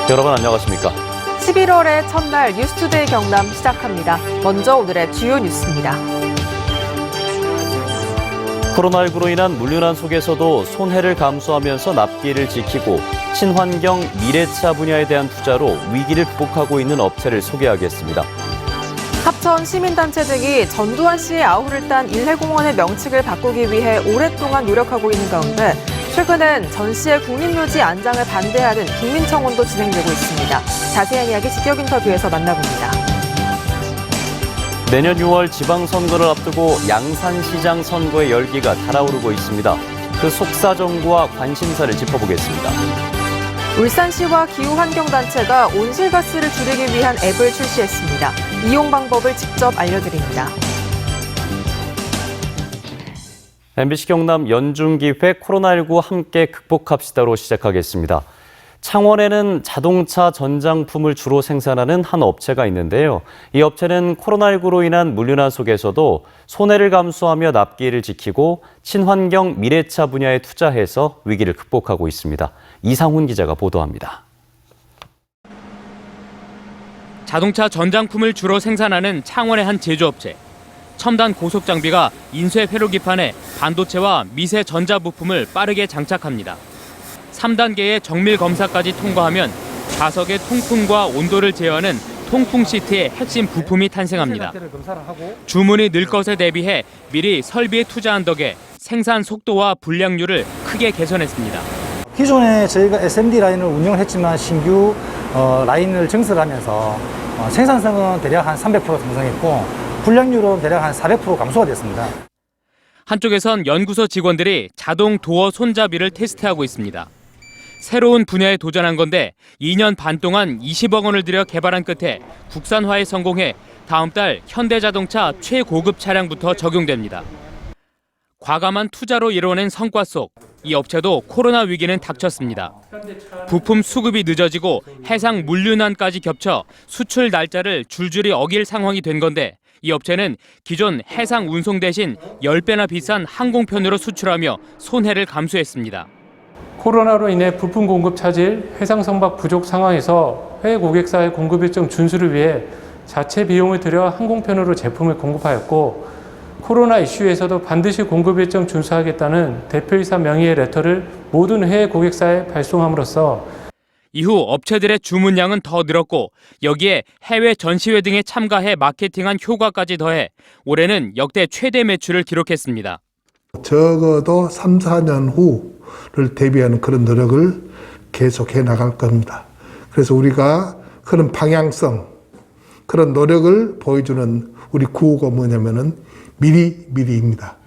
여러분 안녕하십니까? 11월의 첫날 뉴스투데이 경남 시작합니다. 먼저 오늘의 주요 뉴스입니다. 코로나19로 인한 물류난 속에서도 손해를 감수하면서 납기를 지키고 친환경 미래차 분야에 대한 투자로 위기를 극복하고 있는 업체를 소개하겠습니다. 합천 시민단체 등이 전두환 씨의 아우를 딴 일해공원의 명칭을 바꾸기 위해 오랫동안 노력하고 있는 가운데 최근엔 전 씨의 국립묘지 안장을 반대하는 국민청원도 진행되고 있습니다. 자세한 이야기 직격 인터뷰에서 만나봅니다. 내년 6월 지방선거를 앞두고 양산시장 선거의 열기가 달아오르고 있습니다. 그 속사정과 관심사를 짚어보겠습니다. 울산시와 기후환경단체가 온실가스를 줄이기 위한 앱을 출시했습니다. 이용 방법을 직접 알려드립니다. MBC 경남 연중기획 코로나19 함께 극복합시다로 시작하겠습니다. 창원에는 자동차 전장품을 주로 생산하는 한 업체가 있는데요. 이 업체는 코로나19로 인한 물류난 속에서도 손해를 감수하며 납기를 지키고 친환경 미래차 분야에 투자해서 위기를 극복하고 있습니다. 이상훈 기자가 보도합니다. 자동차 전장품을 주로 생산하는 창원의 한 제조업체. 첨단 고속 장비가 인쇄 회로기판에 반도체와 미세 전자부품을 빠르게 장착합니다. 3단계의 정밀 검사까지 통과하면 좌석의 통풍과 온도를 제어하는 통풍 시트의 핵심 부품이 탄생합니다. 주문이 늘 것에 대비해 미리 설비에 투자한 덕에 생산 속도와 불량률을 크게 개선했습니다. 기존에 저희가 SMD 라인을 운영했지만 신규 라인을 증설하면서 생산성은 대략 한 300% 상승했고 불량률은 대략 한 400% 감소가 됐습니다. 한쪽에선 연구소 직원들이 자동 도어 손잡이를 테스트하고 있습니다. 새로운 분야에 도전한 건데 2년 반 동안 20억 원을 들여 개발한 끝에 국산화에 성공해 다음 달 현대자동차 최고급 차량부터 적용됩니다. 과감한 투자로 이뤄낸 성과 속 이 업체도 코로나 위기는 닥쳤습니다. 부품 수급이 늦어지고 해상 물류난까지 겹쳐 수출 날짜를 줄줄이 어길 상황이 된 건데 이 업체는 기존 해상 운송 대신 10배나 비싼 항공편으로 수출하며 손해를 감수했습니다. 코로나로 인해 부품 공급 차질, 해상 선박 부족 상황에서 해외 고객사의 공급 일정 준수를 위해 자체 비용을 들여 항공편으로 제품을 공급하였고 코로나 이슈에서도 반드시 공급 일정 준수하겠다는 대표이사 명의의 레터를 모든 해외 고객사에 발송함으로써 이후 업체들의 주문량은 더 늘었고 여기에 해외 전시회 등에 참가해 마케팅한 효과까지 더해 올해는 역대 최대 매출을 기록했습니다. 적어도 3, 4년 후를 대비하는 그런 노력을 계속해 나갈 겁니다. 그래서 우리가 그런 방향성, 그런 노력을 보여주는 우리 구호가 뭐냐면은 미리입니다.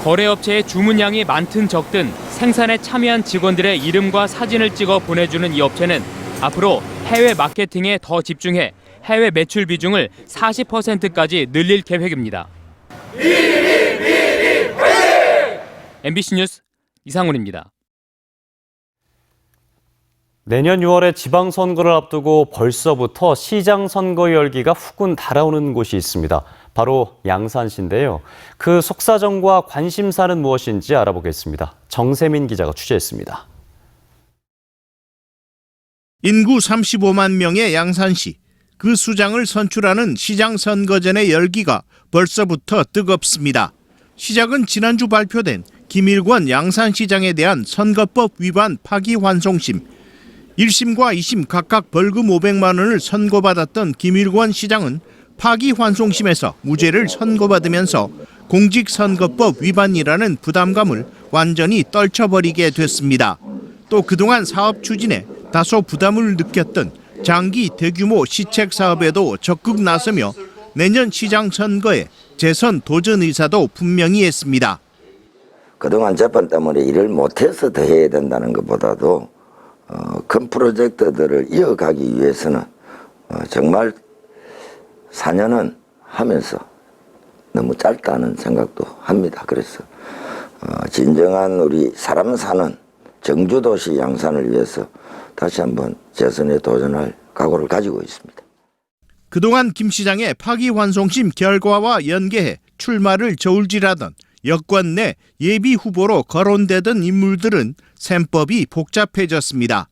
거래업체의 주문량이 많든 적든 생산에 참여한 직원들의 이름과 사진을 찍어 보내주는 이 업체는 앞으로 해외 마케팅에 더 집중해 해외 매출 비중을 40%까지 늘릴 계획입니다. MBC 뉴스 이상훈입니다. 내년 6월에 지방선거를 앞두고 벌써부터 시장 선거 열기가 후군 달아오는 곳이 있습니다. 바로 양산시인데요. 그 속사정과 관심사는 무엇인지 알아보겠습니다. 정세민 기자가 취재했습니다. 인구 35만 명의 양산시. 그 수장을 선출하는 시장 선거 전의 열기가 벌써부터 뜨겁습니다. 시작은 지난주 발표된 김일권 양산시장에 대한 선거법 위반 파기환송심. 1심과 2심 각각 벌금 500만 원을 선고받았던 김일권 시장은 파기환송심에서 무죄를 선고받으면서 공직선거법 위반이라는 부담감을 완전히 떨쳐버리게 됐습니다. 또 그동안 사업 추진에 다소 부담을 느꼈던 장기 대규모 시책 사업에도 적극 나서며 내년 시장 선거에 재선 도전 의사도 분명히 했습니다. 그동안 재판 때문에 일을 못해서 더 해야 된다는 것보다도 큰 프로젝트들을 이어가기 위해서는 정말 4년은 하면서 너무 짧다는 생각도 합니다. 그래서 진정한 우리 사람 사는 정주도시 양산을 위해서 다시 한번 재선에 도전할 각오를 가지고 있습니다. 그동안 김 시장의 파기환송심 결과와 연계해 출마를 저울질하던 여권 내 예비 후보로 거론되던 인물들은 셈법이 복잡해졌습니다.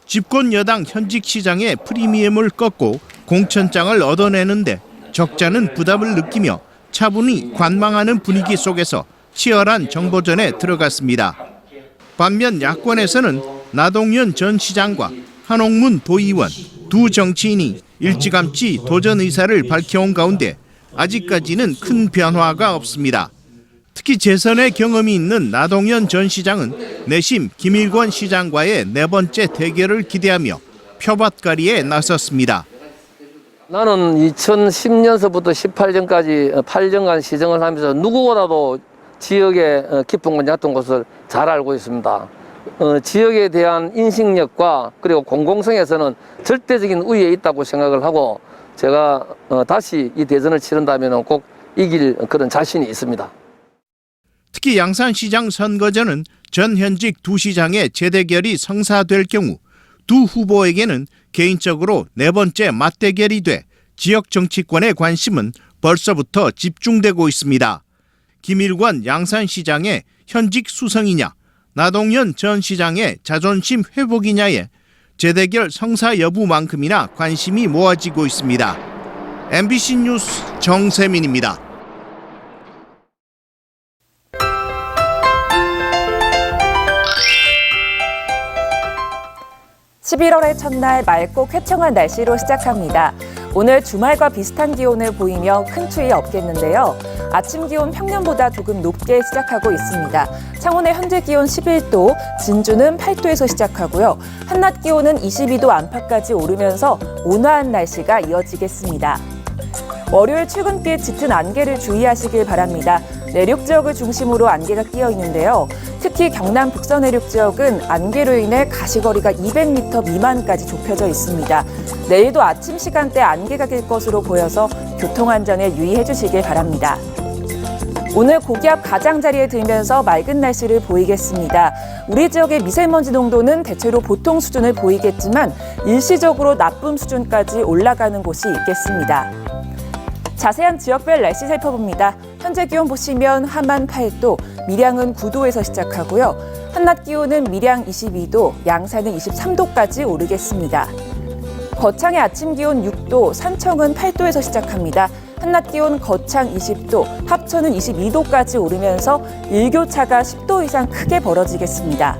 집권 여당 현직 시장의 프리미엄을 꺾고 공천장을 얻어내는데 적잖은 부담을 느끼며 차분히 관망하는 분위기 속에서 치열한 정보전에 들어갔습니다. 반면 야권에서는 나동현 전 시장과 한옥문 도의원 두 정치인이 일찌감치 도전 의사를 밝혀온 가운데 아직까지는 큰 변화가 없습니다. 특히 재선의 경험이 있는 나동현 전 시장은 내심 김일권 시장과의 네 번째 대결을 기대하며 표밭狩이에 나섰습니다. 나는 2010년서부터 18년까지 8년간 시정을 하면서 누구보다도 지역의 깊은 곳, 얕은 곳을 잘 알고 있습니다. 지역에 대한 인식력과 그리고 공공성에서는 절대적인 우위에 있다고 생각을 하고 제가 다시 이 대전을 치른다면 꼭 이길 그런 자신이 있습니다. 특히 양산시장 선거전은 전 현직 두 시장의 재대결이 성사될 경우 두 후보에게는 개인적으로 네 번째 맞대결이 돼 지역 정치권의 관심은 벌써부터 집중되고 있습니다. 김일권 양산시장의 현직 수성이냐, 나동현 전 시장의 자존심 회복이냐에 재대결 성사 여부만큼이나 관심이 모아지고 있습니다. MBC 뉴스 정세민입니다. 11월의 첫날 맑고 쾌청한 날씨로 시작합니다. 오늘 주말과 비슷한 기온을 보이며 큰 추위 없겠는데요. 아침 기온 평년보다 조금 높게 시작하고 있습니다. 창원의 현재 기온 11도, 진주는 8도에서 시작하고요. 한낮 기온은 22도 안팎까지 오르면서 온화한 날씨가 이어지겠습니다. 월요일 출근길 짙은 안개를 주의하시길 바랍니다. 내륙 지역을 중심으로 안개가 끼어 있는데요. 특히 경남 북서 내륙 지역은 안개로 인해 가시거리가 200m 미만까지 좁혀져 있습니다. 내일도 아침 시간대 안개가 낄 것으로 보여서 교통안전에 유의해 주시길 바랍니다. 오늘 고기압 가장자리에 들면서 맑은 날씨를 보이겠습니다. 우리 지역의 미세먼지 농도는 대체로 보통 수준을 보이겠지만 일시적으로 나쁨 수준까지 올라가는 곳이 있겠습니다. 자세한 지역별 날씨 살펴봅니다. 현재 기온 보시면 함안 8도, 밀양은 9도에서 시작하고요. 한낮 기온은 밀양 22도, 양산은 23도까지 오르겠습니다. 거창의 아침 기온 6도, 산청은 8도에서 시작합니다. 한낮 기온 거창 20도, 합천은 22도까지 오르면서 일교차가 10도 이상 크게 벌어지겠습니다.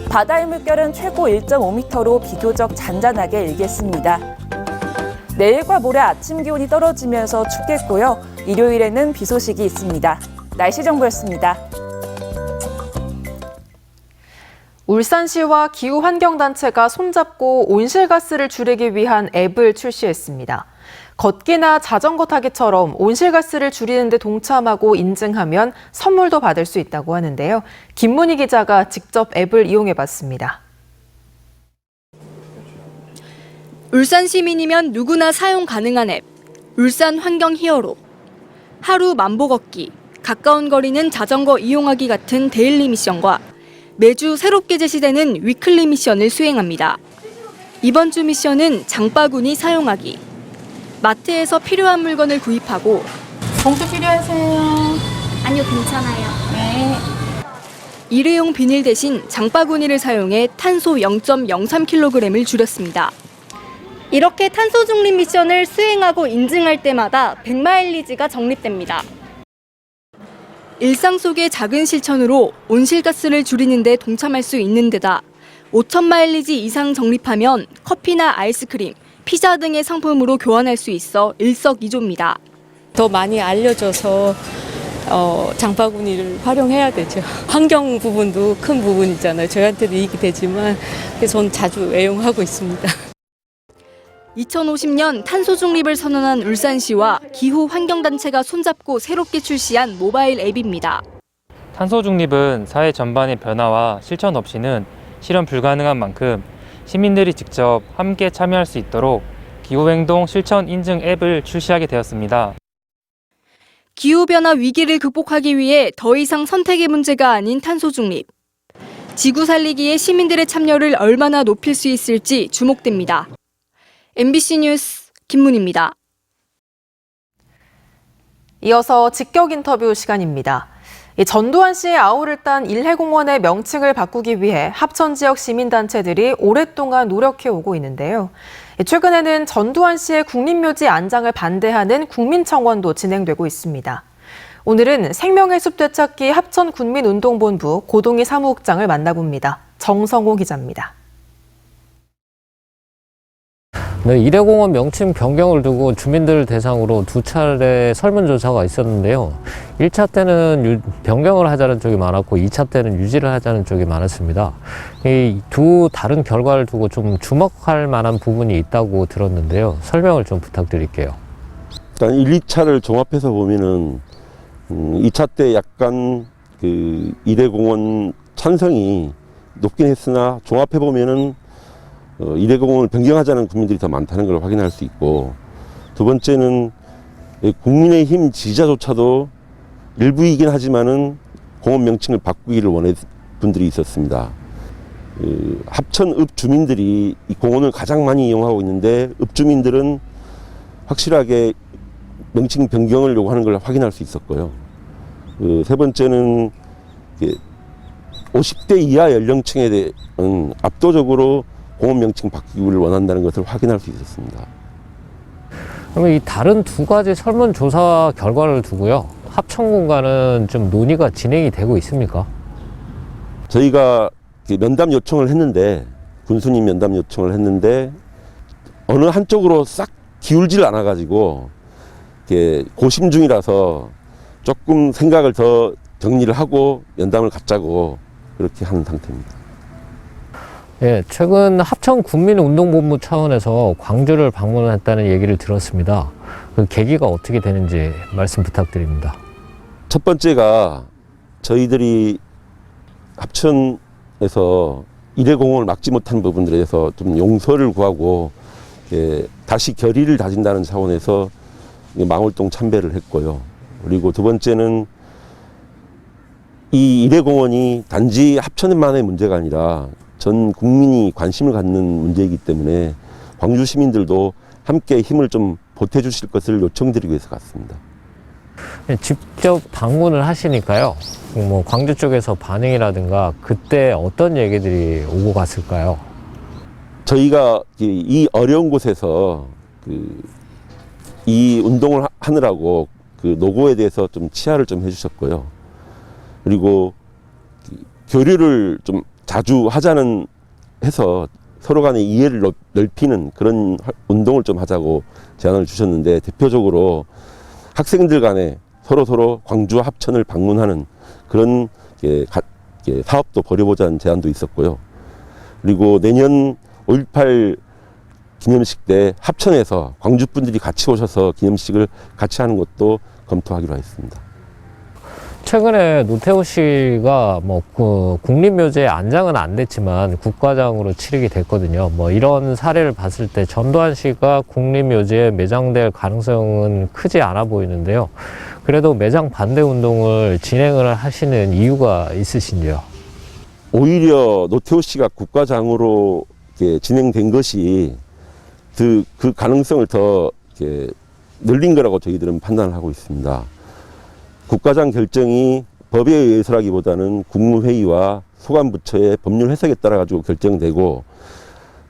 바다의 물결은 최고 1.5m로 비교적 잔잔하게 일겠습니다. 내일과 모레 아침 기온이 떨어지면서 춥겠고요. 일요일에는 비 소식이 있습니다. 날씨 정보였습니다. 울산시와 기후환경단체가 손잡고 온실가스를 줄이기 위한 앱을 출시했습니다. 걷기나 자전거 타기처럼 온실가스를 줄이는 데 동참하고 인증하면 선물도 받을 수 있다고 하는데요. 김문희 기자가 직접 앱을 이용해봤습니다. 울산 시민이면 누구나 사용 가능한 앱, 울산 환경 히어로. 하루 만보 걷기, 가까운 거리는 자전거 이용하기 같은 데일리 미션과 매주 새롭게 제시되는 위클리 미션을 수행합니다. 이번 주 미션은 장바구니 사용하기. 마트에서 필요한 물건을 구입하고 봉투 필요하세요? 아니요, 괜찮아요. 네. 일회용 비닐 대신 장바구니를 사용해 탄소 0.03kg을 줄였습니다. 이렇게 탄소 중립 미션을 수행하고 인증할 때마다 100마일리지가 적립됩니다. 일상 속의 작은 실천으로 온실가스를 줄이는 데 동참할 수 있는 데다 5,000마일리지 이상 적립하면 커피나 아이스크림, 피자 등의 상품으로 교환할 수 있어 일석이조입니다. 더 많이 알려져서 장바구니를 활용해야 되죠. 환경 부분도 큰 부분이잖아요. 저희한테도 이익이 되지만 그래서 저는 자주 애용하고 있습니다. 2050년 탄소 중립을 선언한 울산시와 기후환경단체가 손잡고 새롭게 출시한 모바일 앱입니다. 탄소 중립은 사회 전반의 변화와 실천 없이는 실현 불가능한 만큼 시민들이 직접 함께 참여할 수 있도록 기후행동 실천 인증 앱을 출시하게 되었습니다. 기후변화 위기를 극복하기 위해 더 이상 선택의 문제가 아닌 탄소 중립. 지구 살리기에 시민들의 참여를 얼마나 높일 수 있을지 주목됩니다. MBC 뉴스 김문희입니다. 이어서 직격 인터뷰 시간입니다. 전두환 씨의 아우를 딴 일해공원의 명칭을 바꾸기 위해 합천 지역 시민단체들이 오랫동안 노력해오고 있는데요. 최근에는 전두환 씨의 국립묘지 안장을 반대하는 국민청원도 진행되고 있습니다. 오늘은 생명의 숲 되찾기 합천군민운동본부 고동희 사무국장을 만나봅니다. 정성호 기자입니다. 네, 일해공원 명칭 변경을 두고 주민들 대상으로 2차례 설문조사가 있었는데요. 1차 때는 변경을 하자는 쪽이 많았고 2차 때는 유지를 하자는 쪽이 많았습니다. 이 두 다른 결과를 두고 좀 주목할 만한 부분이 있다고 들었는데요. 설명을 좀 부탁드릴게요. 일단 1, 2차를 종합해서 보면은 2차 때 약간 그 일해공원 찬성이 높긴 했으나 종합해 보면은 일해공원을 변경하자는 국민들이 더 많다는 걸 확인할 수 있고, 두 번째는 국민의힘 지지자조차도 일부이긴 하지만은 공원 명칭을 바꾸기를 원했 분들이 있었습니다. 합천읍 주민들이 이 공원을 가장 많이 이용하고 있는데 읍 주민들은 확실하게 명칭 변경을 요구하는 걸 확인할 수 있었고요. 세 번째는 50대 이하 연령층에 대한 압도적으로 공원 명칭 바뀌기를 원한다는 것을 확인할 수 있었습니다. 그러면 이 다른 두 가지 설문조사 결과를 두고요. 합천군과는 좀 논의가 진행이 되고 있습니까? 저희가 면담 요청을 했는데, 군수님 면담 요청을 했는데 어느 한쪽으로 싹 기울질 않아가지고 고심 중이라서 조금 생각을 더 정리를 하고 면담을 갖자고 그렇게 하는 상태입니다. 예, 최근 합천군민운동본부 차원에서 광주를 방문했다는 얘기를 들었습니다. 그 계기가 어떻게 되는지 말씀 부탁드립니다. 첫 번째가 저희들이 합천에서 일해공원을 막지 못한 부분들에 대해서 좀 용서를 구하고 다시 결의를 다진다는 차원에서 망월동 참배를 했고요. 그리고 두 번째는 이 일해공원이 단지 합천만의 문제가 아니라 전 국민이 관심을 갖는 문제이기 때문에 광주 시민들도 함께 힘을 좀 보태주실 것을 요청드리기 위해서 갔습니다. 직접 방문을 하시니까요. 뭐 광주 쪽에서 반응이라든가 그때 어떤 얘기들이 오고 갔을까요? 저희가 이 어려운 곳에서 이 운동을 하느라고 그 노고에 대해서 좀 치하를 좀 해주셨고요. 그리고 교류를 좀 자주 하자는 해서 서로 간의 이해를 넓히는 그런 운동을 좀 하자고 제안을 주셨는데, 대표적으로 학생들 간에 서로 광주 합천을 방문하는 그런 사업도 벌여보자는 제안도 있었고요. 그리고 내년 5.18 기념식 때 합천에서 광주 분들이 같이 오셔서 기념식을 같이 하는 것도 검토하기로 했습니다. 최근에 노태우 씨가 국립묘지에 안장은 안 됐지만 국가장으로 치르게 됐거든요. 이런 사례를 봤을 때 전두환 씨가 국립묘지에 매장될 가능성은 크지 않아 보이는데요. 그래도 매장 반대 운동을 진행을 하시는 이유가 있으신지요? 오히려 노태우 씨가 국가장으로 진행된 것이 그 가능성을 더 늘린 거라고 저희들은 판단을 하고 있습니다. 국가장 결정이 법에 의해서라기보다는 국무회의와 소관부처의 법률 해석에 따라 가지고 결정되고,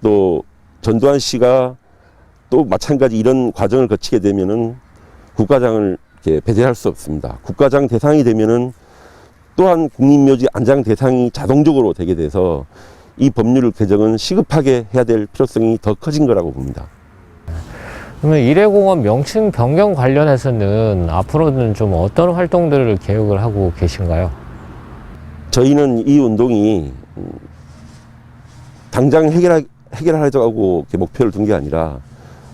또 전두환 씨가 또 마찬가지 이런 과정을 거치게 되면은 국가장을 배제할 수 없습니다. 국가장 대상이 되면은 또한 국립묘지 안장 대상이 자동적으로 되게 돼서 이 법률 개정은 시급하게 해야 될 필요성이 더 커진 거라고 봅니다. 그러면 일해공원 명칭 변경 관련해서는 앞으로는 좀 어떤 활동들을 계획을 하고 계신가요? 저희는 이 운동이 당장 해결하자고 목표를 둔 게 아니라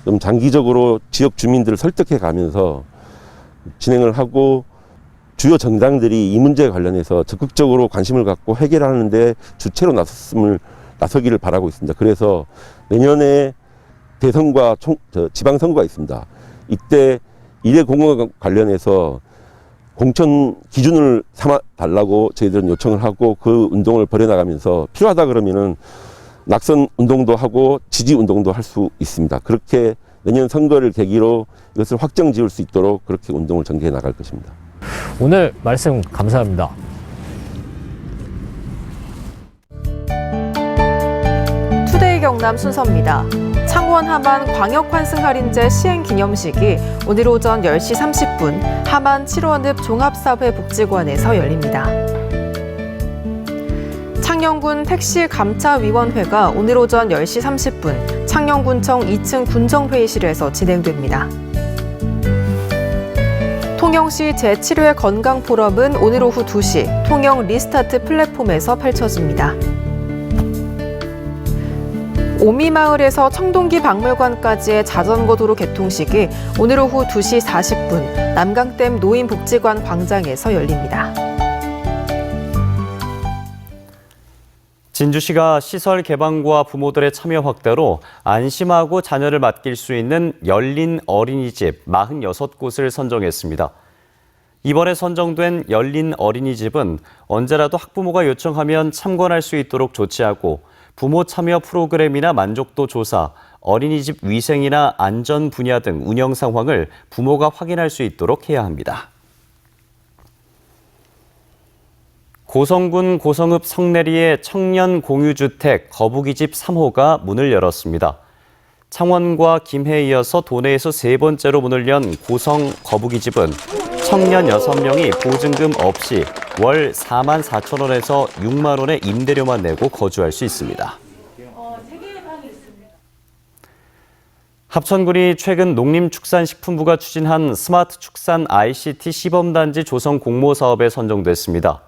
좀 장기적으로 지역 주민들을 설득해 가면서 진행을 하고, 주요 정당들이 이 문제에 관련해서 적극적으로 관심을 갖고 해결하는 데 주체로 나서기를 바라고 있습니다. 그래서 내년에 대선과 지방선거가 있습니다. 이때 일해공원 관련해서 공천 기준을 삼아달라고 저희들은 요청을 하고 그 운동을 벌여나가면서 필요하다 그러면은 낙선 운동도 하고 지지 운동도 할 수 있습니다. 그렇게 내년 선거를 계기로 이것을 확정 지을 수 있도록 그렇게 운동을 전개해 나갈 것입니다. 오늘 말씀 감사합니다. 투데이 경남 순서입니다. 창원 하만 광역 환승 할인제 시행 기념식이 오늘 오전 10시 30분 하만 7원읍 종합사회복지관에서 열립니다. 창녕군 택시감차위원회가 오늘 오전 10시 30분 창녕군청 2층 군정회의실에서 진행됩니다. 통영시 제7회 건강포럼은 오늘 오후 2시 통영 리스타트 플랫폼에서 펼쳐집니다. 오미마을에서 청동기 박물관까지의 자전거 도로 개통식이 오늘 오후 2시 40분 남강댐 노인복지관 광장에서 열립니다. 진주시가 시설 개방과 부모들의 참여 확대로 안심하고 자녀를 맡길 수 있는 열린 어린이집 46곳을 선정했습니다. 이번에 선정된 열린 어린이집은 언제라도 학부모가 요청하면 참관할 수 있도록 조치하고 부모 참여 프로그램이나 만족도 조사, 어린이집 위생이나 안전 분야 등 운영 상황을 부모가 확인할 수 있도록 해야 합니다. 고성군 고성읍 성내리의 청년 공유주택 거북이집 3호가 문을 열었습니다. 창원과 김해에 이어서 도내에서 세 번째로 문을 연 고성 거북이집은 청년 6명이 보증금 없이 월 4만 4천 원에서 6만 원의 임대료만 내고 거주할 수 있습니다. 합천군이 최근 농림축산식품부가 추진한 스마트 축산 ICT 시범단지 조성 공모 사업에 선정됐습니다.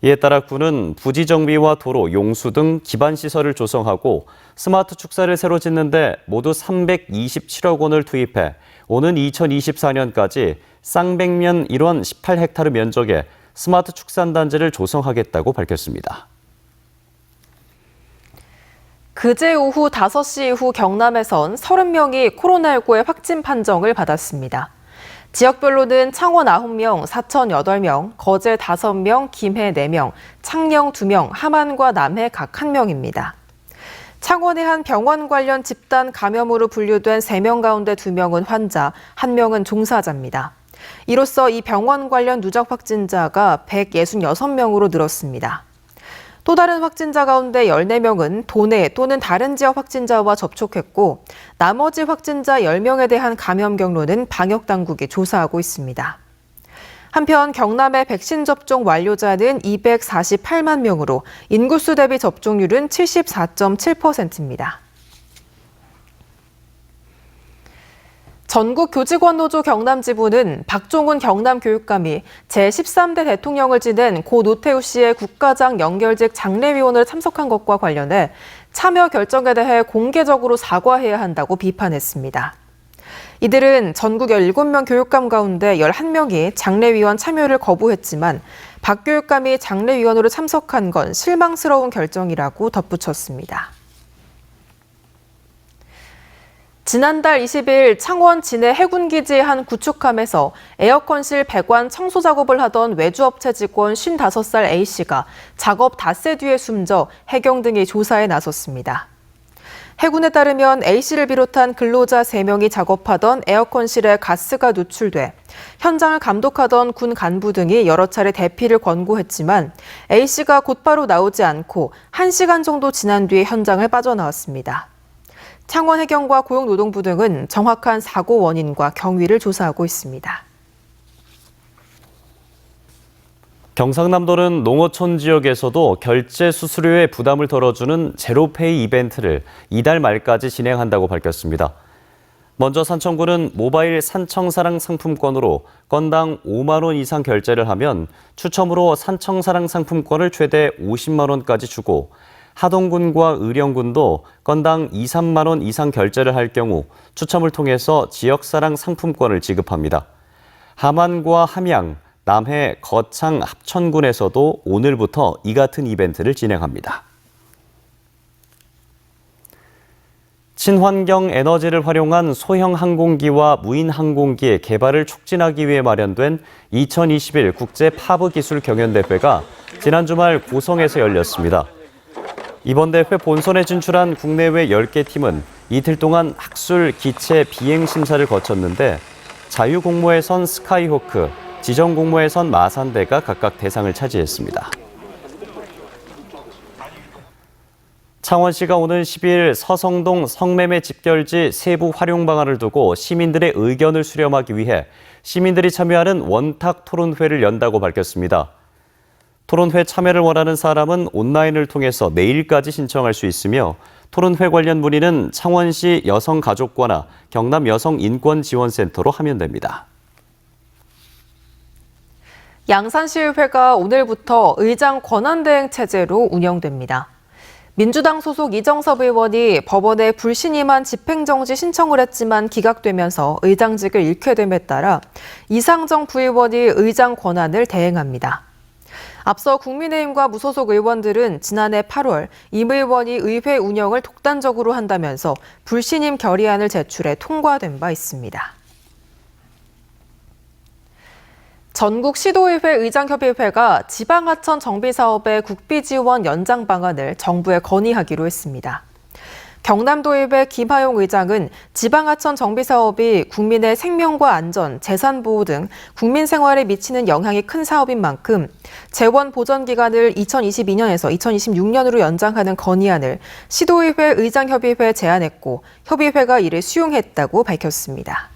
이에 따라 군은 부지 정비와 도로, 용수 등 기반 시설을 조성하고 스마트 축사를 새로 짓는데 모두 327억 원을 투입해 오는 2024년까지 쌍백면 1원 18헥타르 면적의 스마트 축산단지를 조성하겠다고 밝혔습니다. 그제 오후 5시 이후 경남에선 30명이 코로나19의 확진 판정을 받았습니다. 지역별로는 창원 9명, 사천 8명, 거제 5명, 김해 4명, 창녕 2명, 함안과 남해 각 1명입니다. 창원의 한 병원 관련 집단 감염으로 분류된 3명 가운데 2명은 환자, 1명은 종사자입니다. 이로써 이 병원 관련 누적 확진자가 166명으로 늘었습니다. 또 다른 확진자 가운데 14명은 도내 또는 다른 지역 확진자와 접촉했고 나머지 확진자 10명에 대한 감염 경로는 방역당국이 조사하고 있습니다. 한편 경남의 백신 접종 완료자는 248만 명으로 인구수 대비 접종률은 74.7%입니다. 전국교직원노조 경남지부는 박종훈 경남교육감이 제13대 대통령을 지낸 고 노태우 씨의 국가장 연결직 장례위원회에 참석한 것과 관련해 참여 결정에 대해 공개적으로 사과해야 한다고 비판했습니다. 이들은 전국 17명 교육감 가운데 11명이 장례위원 참여를 거부했지만 박 교육감이 장례위원으로 참석한 건 실망스러운 결정이라고 덧붙였습니다. 지난달 20일 창원 진해 해군기지의 한 구축함에서 에어컨실 배관 청소 작업을 하던 외주업체 직원 55살 A씨가 작업 닷새 뒤에 숨져 해경 등이 조사에 나섰습니다. 해군에 따르면 A씨를 비롯한 근로자 3명이 작업하던 에어컨실에 가스가 누출돼 현장을 감독하던 군 간부 등이 여러 차례 대피를 권고했지만 A씨가 곧바로 나오지 않고 1시간 정도 지난 뒤에 현장을 빠져나왔습니다. 창원해경과 고용노동부 등은 정확한 사고 원인과 경위를 조사하고 있습니다. 경상남도는 농어촌 지역에서도 결제 수수료의 부담을 덜어주는 제로페이 이벤트를 이달 말까지 진행한다고 밝혔습니다. 먼저 산청구는 모바일 산청사랑 상품권으로 건당 5만 원 이상 결제를 하면 추첨으로 산청사랑 상품권을 최대 50만 원까지 주고 하동군과 의령군도 건당 2, 3만 원 이상 결제를 할 경우 추첨을 통해서 지역사랑 상품권을 지급합니다. 함안과 함양, 남해, 거창, 합천군에서도 오늘부터 이 같은 이벤트를 진행합니다. 친환경 에너지를 활용한 소형 항공기와 무인 항공기의 개발을 촉진하기 위해 마련된 2021 국제 파브 기술 경연대회가 지난 주말 고성에서 열렸습니다. 이번 대회 본선에 진출한 국내외 10개 팀은 이틀 동안 학술, 기체, 비행 심사를 거쳤는데 자유공모에 선 스카이호크, 지정 공모에선 마산대가 각각 대상을 차지했습니다. 창원시가 오는 10일 서성동 성매매 집결지 세부 활용 방안을 두고 시민들의 의견을 수렴하기 위해 시민들이 참여하는 원탁 토론회를 연다고 밝혔습니다. 토론회 참여를 원하는 사람은 온라인을 통해서 내일까지 신청할 수 있으며 토론회 관련 문의는 창원시 여성가족과나 경남 여성인권지원센터로 하면 됩니다. 양산시의회가 오늘부터 의장 권한대행 체제로 운영됩니다. 민주당 소속 이정섭 의원이 법원에 불신임한 집행정지 신청을 했지만 기각되면서 의장직을 잃게 됨에 따라 이상정 부의원이 의장 권한을 대행합니다. 앞서 국민의힘과 무소속 의원들은 지난해 8월 임 의원이 의회 운영을 독단적으로 한다면서 불신임 결의안을 제출해 통과된 바 있습니다. 전국 시도의회 의장협의회가 지방하천 정비사업의 국비지원 연장 방안을 정부에 건의하기로 했습니다. 경남도의회 김하용 의장은 지방하천 정비사업이 국민의 생명과 안전, 재산보호 등 국민 생활에 미치는 영향이 큰 사업인 만큼 재원 보전 기간을 2022년에서 2026년으로 연장하는 건의안을 시도의회 의장협의회에 제안했고 협의회가 이를 수용했다고 밝혔습니다.